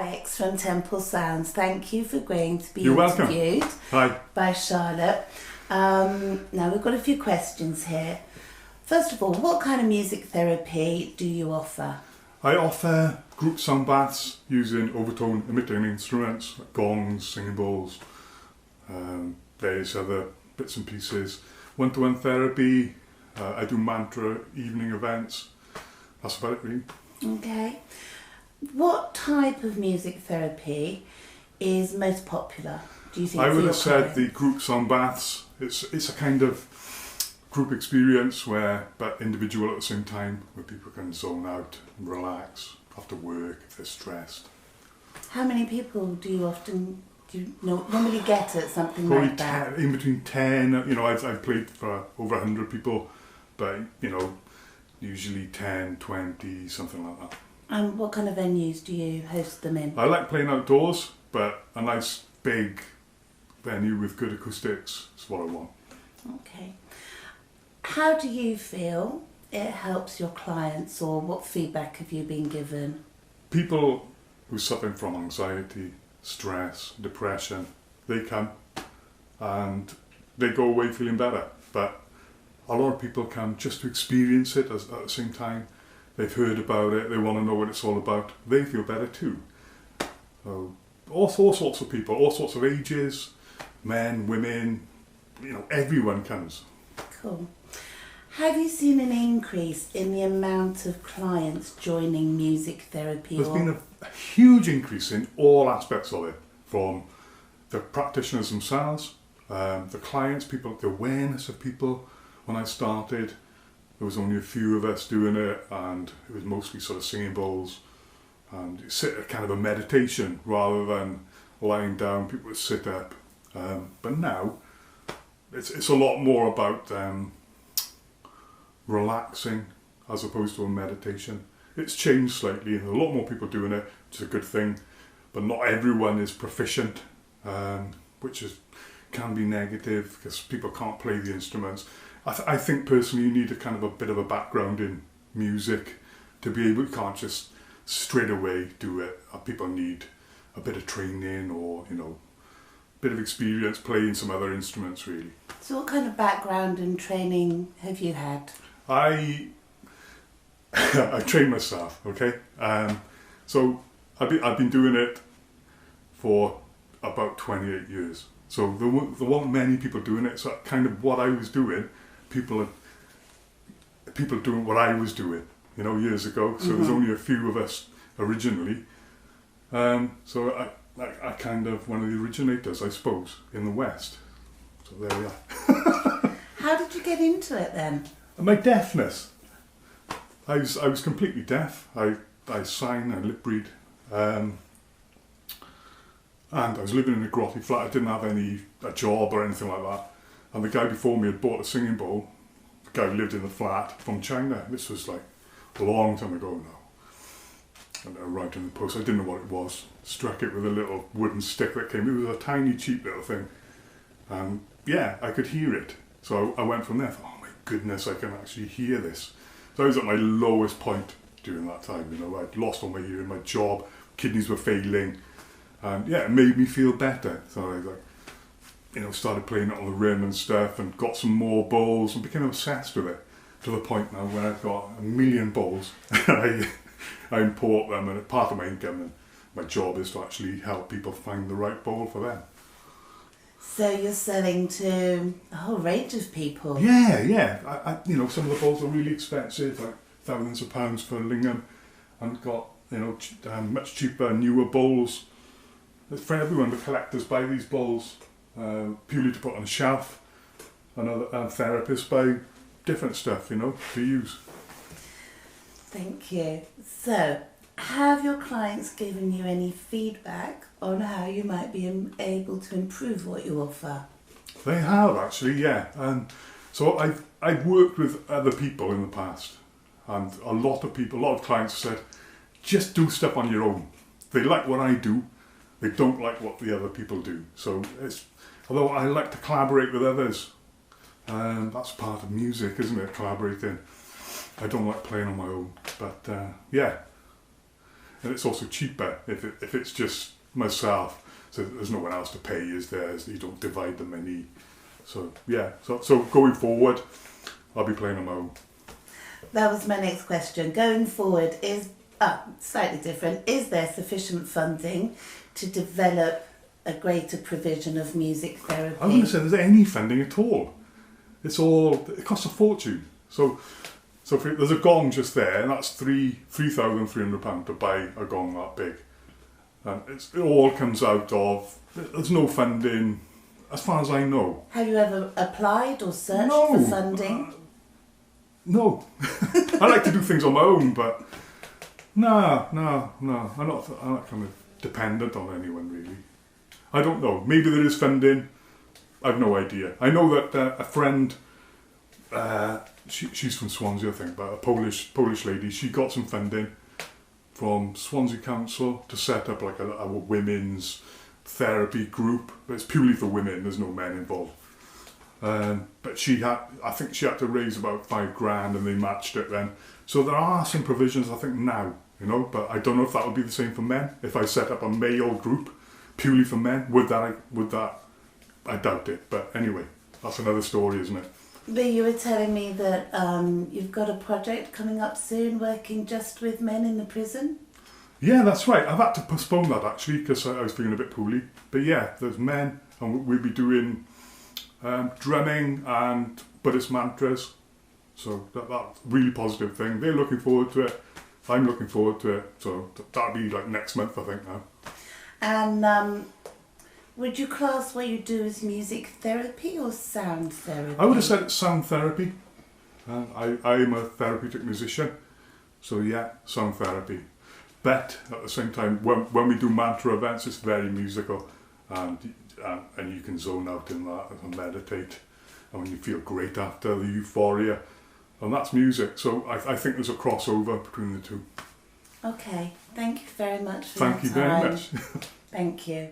Alex from Temple Sounds. Thank you for agreeing to be You're welcome. interviewed Hi. by Charlotte. Now we've got a few questions here. First of all, what kind of music therapy do you offer? I offer group sound baths using overtone emitting instruments like gongs, singing bowls, various other bits and pieces. One-to-one therapy. I do mantra evening events. That's about it, really. Okay. What type of music therapy is most popular, do you think? I for would your have said clients? the group sound baths. It's a kind of group experience but individual at the same time, where people can zone out and relax after work if they're stressed. How many people do you normally get at something Probably like that? 10, in between 10. I've played for over 100 people, but usually 10, 20, something like that. And what kind of venues do you host them in? I like playing outdoors, but a nice big venue with good acoustics is what I want. Okay. How do you feel it helps your clients, or what feedback have you been given? People who are suffering from anxiety, stress, depression, they come and they go away feeling better. But a lot of people come just to experience it at the same time. They've heard about it, they want to know what it's all about. They feel better too. So, all sorts of people, all sorts of ages, men, women, everyone comes. Cool. Have you seen an increase in the amount of clients joining music therapy? There's been a huge increase in all aspects of it, from the practitioners themselves, the clients, people, the awareness of people. When I started, there was only a few of us doing it, and it was mostly sort of singing bowls, and you sit at kind of a meditation rather than lying down. People would sit up, but now it's a lot more about relaxing as opposed to a meditation. It's changed slightly, and a lot more people doing it, which is a good thing, but not everyone is proficient, which can be negative because people can't play the instruments. I think personally you need a bit of a background in music to be able. You can't just straight away do it. People need a bit of training or a bit of experience playing some other instruments, really. So what kind of background and training have you had? I trained myself, okay? So I've been doing it for about 28 years. So there weren't many people doing it. So kind of what I was doing, people doing what I was doing, years ago. So there's only a few of us originally. So I kind of one of the originators, I suppose, in the West. So there we are. How did you get into it then? And my deafness. I was completely deaf. I sign and lip read. And I was living in a grotty flat. I didn't have a job or anything like that. And the guy before me had bought a singing bowl. The guy who lived in the flat from China. This was like a long time ago now. And I arrived in the post. I didn't know what it was. Struck it with a little wooden stick that came. It was a tiny, cheap little thing. And yeah, I could hear it. So I went from there. Thought, oh my goodness, I can actually hear this. So I was at my lowest point during that time. I'd lost all my hearing, my job, kidneys were failing. And yeah, it made me feel better. So I started playing it on the rim and stuff, and got some more bowls and became obsessed with it, to the point now where I've got 1 million bowls. I import them, and part of my income and my job is to actually help people find the right bowl for them. So you're selling to a whole range of people? Yeah. Some of the bowls are really expensive, like thousands of pounds for Lingham, and got much cheaper, newer bowls. It's for everyone. The collectors buy these bowls purely to put on a shelf, and other therapists buy different stuff, to use. Thank you. So, have your clients given you any feedback on how you might be able to improve what you offer? They have, actually, yeah. So I've worked with other people in the past, and a lot of clients have said, just do stuff on your own. They like what I do, they don't like what the other people do. So although I like to collaborate with others, that's part of music, isn't it? Collaborating. I don't like playing on my own, but yeah. and it's also cheaper if it's just myself. So there's no one else to pay, is there? So you don't divide the money. So yeah, so going forward, I'll be playing on my own. That was my next question. Going forward, is slightly different. Is there sufficient funding to develop a greater provision of music therapy? I wouldn't say there's any funding at all. It costs a fortune. So there's a gong just there, and that's £3,300 to buy a gong that big. And it all comes out of. There's no funding, as far as I know. Have you ever applied or searched for funding? No. I like to do things on my own, but no. I'm not kind of dependent on anyone, really. I don't know. Maybe there is funding. I've no idea. I know that a friend, she's from Swansea, I think, but a Polish lady, she got some funding from Swansea Council to set up like a women's therapy group. But it's purely for women, there's no men involved. But I think she had to raise about $5,000 and they matched it then. So there are some provisions, I think, now, but I don't know if that would be the same for men. If I set up a male group purely for men, would that, I doubt it. But anyway, that's another story, isn't it? But you were telling me that you've got a project coming up soon working just with men in the prison? Yeah, that's right. I've had to postpone that actually because I was feeling a bit poorly. But yeah, there's men and we'll be doing drumming and Buddhist mantras. So that's a really positive thing. They're looking forward to it. I'm looking forward to it. So that'll be like next month, I think now. And would you class what you do as music therapy or sound therapy? I would have said it's sound therapy. I'm a therapeutic musician. So yeah, sound therapy. But at the same time, when we do mantra events, it's very musical. And you can zone out in that and meditate. And when you feel great after the euphoria. And that's music. So I think there's a crossover between the two. Okay. Thank you very much for Thank you very much. Thank you.